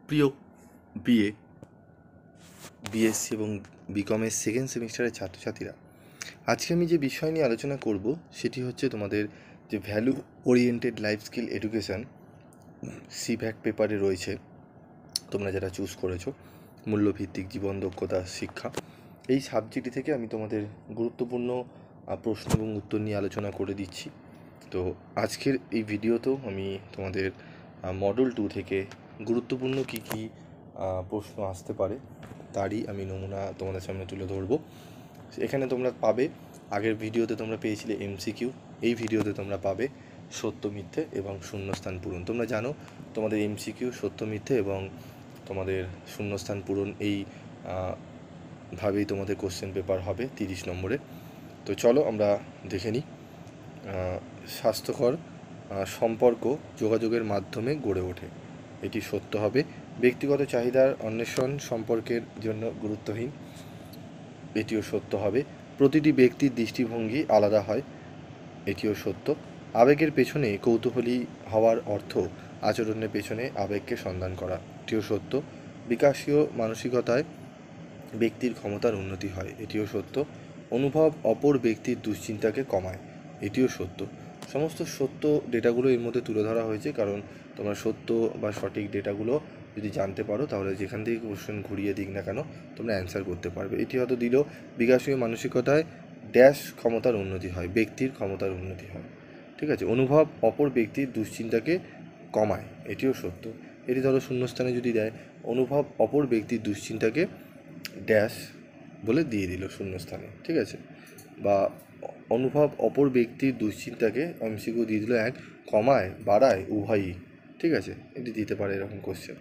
প্রিয় BA, BSc এবং বিকমের second সেমিস্টারের ছাত্রছাত্রীরা, আজকে আমি যে বিষয় নিয়ে আলোচনা করব সেটি হচ্ছে তোমাদের যে value oriented life skill education সিভ্যাক পেপারে রয়েছে, তোমরা যারা চুজ করেছো মূল্যভিত্তিক জীবন দক্ষতা শিক্ষা, এই সাবজেক্টটি থেকে আমি তোমাদের গুরুত্বপূর্ণ প্রশ্ন এবং উত্তর নিয়ে আলোচনা করে দিচ্ছি। তো আজকের এই ভিডিওতেও আমি তোমাদের মডেল 2 থেকে গুরুত্বপূর্ণ কী কী প্রশ্ন আসতে পারে তারই আমি নমুনা তোমাদের সামনে তুলে ধরবো। এখানে তোমরা পাবে, আগের ভিডিওতে তোমরা পেয়েছিলে এমসিকিউ, এই ভিডিওতে তোমরা পাবে সত্য মিথ্যে এবং শূন্যস্থান পূরণ। তোমরা জানো তোমাদের এমসিকিউ সত্য মিথ্যে এবং তোমাদের শূন্যস্থান পূরণ এই ভাবেই তোমাদের কোশ্চেন পেপার হবে 30 নম্বরে। তো চলো আমরা দেখে নিই। স্বাস্থ্যকর সম্পর্ক যোগাযোগের মাধ্যমে গড়ে ওঠে, এটি সত্য হবে। ব্যক্তিগত চাহিদার অন্বেষণ সম্পর্কের জন্য গুরুত্বহীন, এটিও সত্য হবে। প্রতিটি ব্যক্তির দৃষ্টিভঙ্গি আলাদা হয়, এটিও সত্য। আবেগের পেছনে কৌতূহলী হওয়ার অর্থ আচরণের পেছনে আবেগকে সন্ধান করা, এটিও সত্য। বিকাশীয় মানসিকতায় ব্যক্তির ক্ষমতার উন্নতি হয়, এটিও সত্য। অনুভব অপর ব্যক্তির দুশ্চিন্তাকে কমায়, এটিও সত্য। সমস্ত সত্য ডেটাগুলো এর মধ্যে তুলে ধরা হয়েছে, কারণ তোমরা সত্য বা সঠিক ডেটাগুলো যদি জানতে পারো তাহলে যেখান থেকে কোশ্চেন ঘুরিয়ে দিক না কেন তোমরা অ্যান্সার করতে পারবে। এটি হয়তো দিল বিকাশীয় মানসিকতায় ড্যাশ ক্ষমতার উন্নতি হয়, ব্যক্তির ক্ষমতার উন্নতি হয়, ঠিক আছে। অনুভব অপর ব্যক্তির দুশ্চিন্তাকে কমায়, এটিও সত্য। এটি ধরো শূন্যস্থানে যদি দেয় অনুভব অপর ব্যক্তির দুশ্চিন্তাকে ড্যাশ বলে দিয়ে দিল শূন্যস্থানে, ঠিক আছে। বা অনুভব অপর ব্যক্তির দুশ্চিন্তাকে এমসিকিউ দিয়ে দিল এক, কমায় বাড়ায় উভয়ই, ঠিক আছে, এটি দিতে পারে এরকম কোশ্চেন।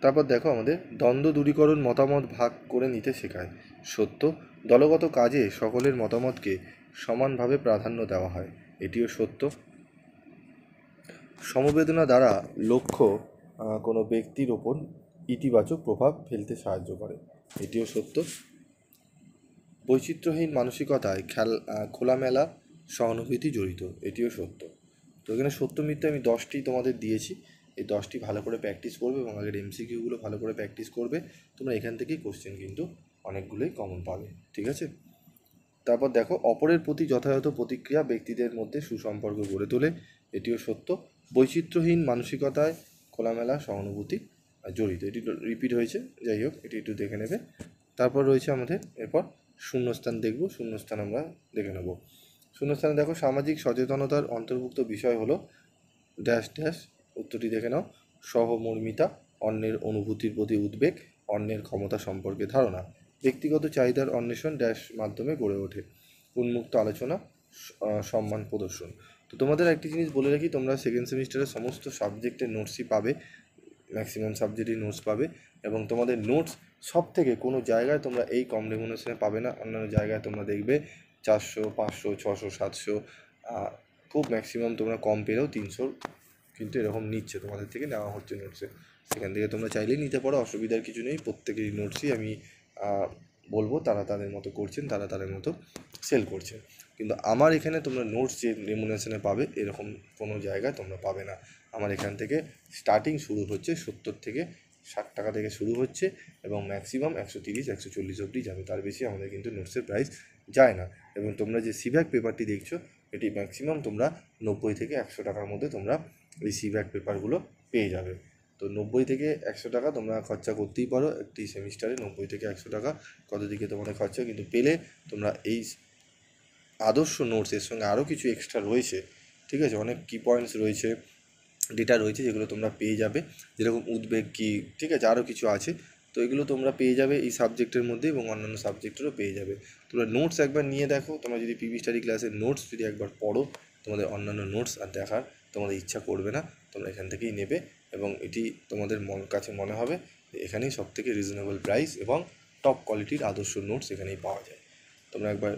তারপর দেখো আমাদের দ্বন্দ্ব দূরীকরণ মতামত ভাগ করে নিতে শেখায়, সত্য। দলগত কাজে সকলের মতামতকে সমানভাবে প্রাধান্য দেওয়া হয়, এটিও সত্য। সমবেদনা দ্বারা লক্ষ্য কোনো ব্যক্তির ওপর ইতিবাচক প্রভাব ফেলতে সাহায্য করে, এটিও সত্য। বৈচিত্র্যহীন মানসিকতায় খোলামেলা সহানুভূতি জড়িত, এটিও সত্য। তো এখানে সত্য মিথ্যে আমি 10টি তোমাদের দিয়েছি, এই 10টি ভালো করে প্র্যাকটিস করবে এবং আগের এমসিকিউগুলো ভালো করে প্র্যাকটিস করবে। তোমরা এখান থেকেই কোশ্চেন কিন্তু অনেকগুলোই কমন পাবে, ঠিক আছে। তারপর দেখো অপরের প্রতি যথাযথ প্রতিক্রিয়া ব্যক্তিদের মধ্যে সুসম্পর্ক গড়ে তোলে, এটিও সত্য। বৈচিত্র্যহীন মানসিকতায় খোলামেলা সহানুভূতি জড়িত, এটি রিপিট হয়েছে, যাই হোক এটি একটু দেখে নেবে। তারপর রয়েছে আমাদের এরপর শূন্যস্থান দেখব, শূন্যস্থান আমরা দেখে নেব। শূন্যস্থানে দেখো সামাজিক সচেতনতার অন্তর্ভুক্ত বিষয় হলো ড্যাশ ড্যাশ, উত্তরটি দেখে নাও। সহমর্মিতা, অন্যের অনুভূতির প্রতি উদ্বেগ, অন্যের ক্ষমতা সম্পর্কে ধারণা। ব্যক্তিগত চাহিদার অন্বেষণ ড্যাশ মাধ্যমে গড়ে ওঠে, উন্মুক্ত আলোচনা, সম্মান প্রদর্শন। তো তোমাদের একটি জিনিস বলে রাখি, তোমরা সেকেন্ড সেমিস্টারের সমস্ত সাবজেক্টের নোটসই পাবে, ম্যাক্সিমাম সাবজেক্টই নোটস পাবে, এবং তোমাদের নোটস সব থেকে কোনো জায়গায় তোমরা এই কম রেমুনেশনে পাবে না। অন্যান্য জায়গায় তোমরা দেখবে 400, 500, 600, 700, খুব ম্যাক্সিমাম তোমরা কম পেলেও 300 কিন্তু এরকম নিচ্ছে, তোমাদের থেকে নেওয়া হচ্ছে নোটসে। সেখান থেকে তোমরা চাইলেই নিতে পারো, অসুবিধার কিছু নেই। প্রত্যেকেরই নোটসই আমি বলবো তারা তাদের মতো করছেন, তারা তাদের মতো সেল করছেন, কিন্তু আমার এখানে তোমরা নোটস যে রেমুনেশনে পাবে এরকম কোনো জায়গায় তোমরা পাবে না। আমার এখান থেকে স্টার্টিং শুরু হচ্ছে 70 থেকে 60 টাকা থেকে শুরু হচ্ছে, এবং ম্যাক্সিমাম 130, 140 অবধি যাবে, তার বেশি আমাদের কিন্তু নোটসের প্রাইস যায় না। এবং তোমরা যে সিভ্যাক পেপারটি দেখছো এটি ম্যাক্সিমাম তোমরা 90 থেকে 100 টাকার মধ্যে তোমরা এই সিভ্যাক পেপারগুলো পেয়ে যাবে। তো 90 থেকে 100 টাকা তোমরা খরচা করতেই পারো একটি সেমিস্টারে, 90 থেকে 100 টাকা কত দিকে তোমাদের খরচা, কিন্তু পেলে তোমরা এই আদর্শ নোটসের সঙ্গে আরও কিছু এক্সট্রা রয়েছে, ঠিক আছে, অনেক কি পয়েন্টস রয়েছে, ডেটা রয়েছে যেগুলো তোমরা পেয়ে যাবে, যেরকম উদ্বেগ কী, ঠিক আছে, আরও কিছু আছে। তো এগুলো তোমরা পেয়ে যাবে এই সাবজেক্টের মধ্যে এবং অন্যান্য সাবজেক্টেরও পেয়ে যাবে। তোমরা নোটস একবার নিয়ে দেখো, তোমরা যদি পিভি স্টাডি ক্লাসের নোটস যদি একবার পড়ো, তোমাদের অন্যান্য নোটস আর দেখার তোমাদের ইচ্ছা করবে না, তোমরা এখান থেকেই নেবে। এবং এটি তোমাদের কাছে মনে হবে এখানেই সবথেকে রিজনেবল প্রাইস এবং টপ কোয়ালিটির আদর্শ নোটস এখানেই পাওয়া যায়। তোমরা একবার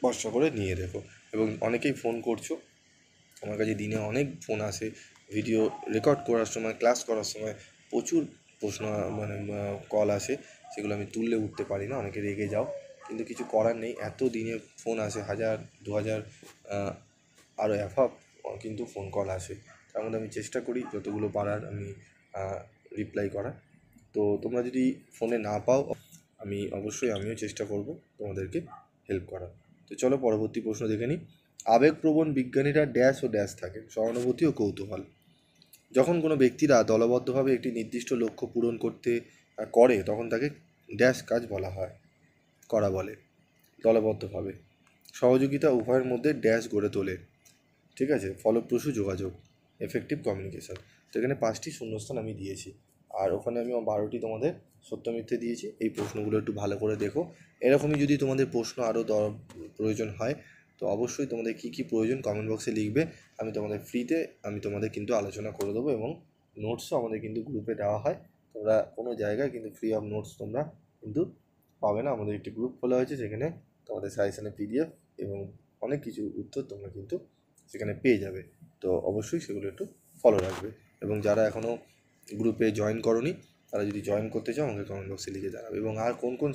ভরসা করে নিয়ে দেখো। এবং অনেকেই ফোন করছো, আমার কাছে দিনে অনেক ফোন আসে, ভিডিও রেকর্ড করার সময়, ক্লাস করার সময় প্রচুর প্রশ্ন মানে কল আসে, সেগুলো আমি তুললে উঠতে পারি না, অনেকে রেগে যাও, কিন্তু কিছু করার নেই। এত দিনে ফোন আসে 1000, 2000, আরও অ্যাভাব কিন্তু ফোন কল আসে। তার মধ্যে আমি চেষ্টা করি যতগুলো পারার আমি রিপ্লাই করা। তো তোমরা যদি ফোনে না পাও আমিও চেষ্টা করব তোমাদেরকে হেল্প করার। তো চলো পরবর্তী প্রশ্ন দেখে নিই। আবেগপ্রবণ বিজ্ঞানীরা ড্যাশ ও ড্যাশ থাকে, সহানুভূতি ও কৌতূহল। যখন কোনো ব্যক্তিরা দলবদ্ধভাবে একটি নির্দিষ্ট লক্ষ্য পূরণ করে তখন তাকে ড্যাশ কাজ করা বলে দলবদ্ধভাবে। সহযোগিতা উভয়ের মধ্যে ড্যাশ গড়ে তোলে, ঠিক আছে, ফলপ্রসূ যোগাযোগ, এফেক্টিভ কমিউনিকেশন। তো এখানে 5টি শূন্যস্থান আমি দিয়েছি, আর ওখানে আমি 12টি তোমাদের সত্য মিথ্যে দিয়েছি। এই প্রশ্নগুলো একটু ভালো করে দেখো। এরকমই যদি তোমাদের প্রশ্ন আরও প্রয়োজন হয় তো অবশ্যই তোমাদের কী কী প্রয়োজন কমেন্ট বক্সে লিখবে। আমি তোমাদের ফ্রিতে কিন্তু আলোচনা করে দেবো, এবং নোটসও আমাদের কিন্তু গ্রুপে দেওয়া হয়। তোমরা কোনো জায়গায় কিন্তু ফ্রি অফ নোটস তোমরা কিন্তু পাবে না। আমাদের একটি গ্রুপ খোলা হয়েছে, সেখানে তোমাদের সাজেশনের পিডিএফ এবং অনেক কিছু উত্তর তোমরা কিন্তু সেখানে পেয়ে যাবে। তো অবশ্যই সেগুলো একটু ফলো রাখবে, এবং যারা এখনও গ্রুপে জয়েন করোনি তারা যদি জয়েন করতে চাও আমাকে কমেন্ট বক্সে লিখে জানাবে, এবং আর কোন কোন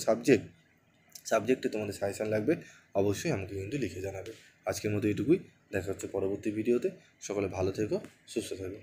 সাবজেক্টে তোমাদের সাজেশান লাগবে অবশ্যই আমাকে কিন্তু লিখে জানাবে। আজকের মতো এটুকুই, দেখা হচ্ছে পরবর্তী ভিডিওতে। সকলে ভালো থেকো, সুস্থ থেকো।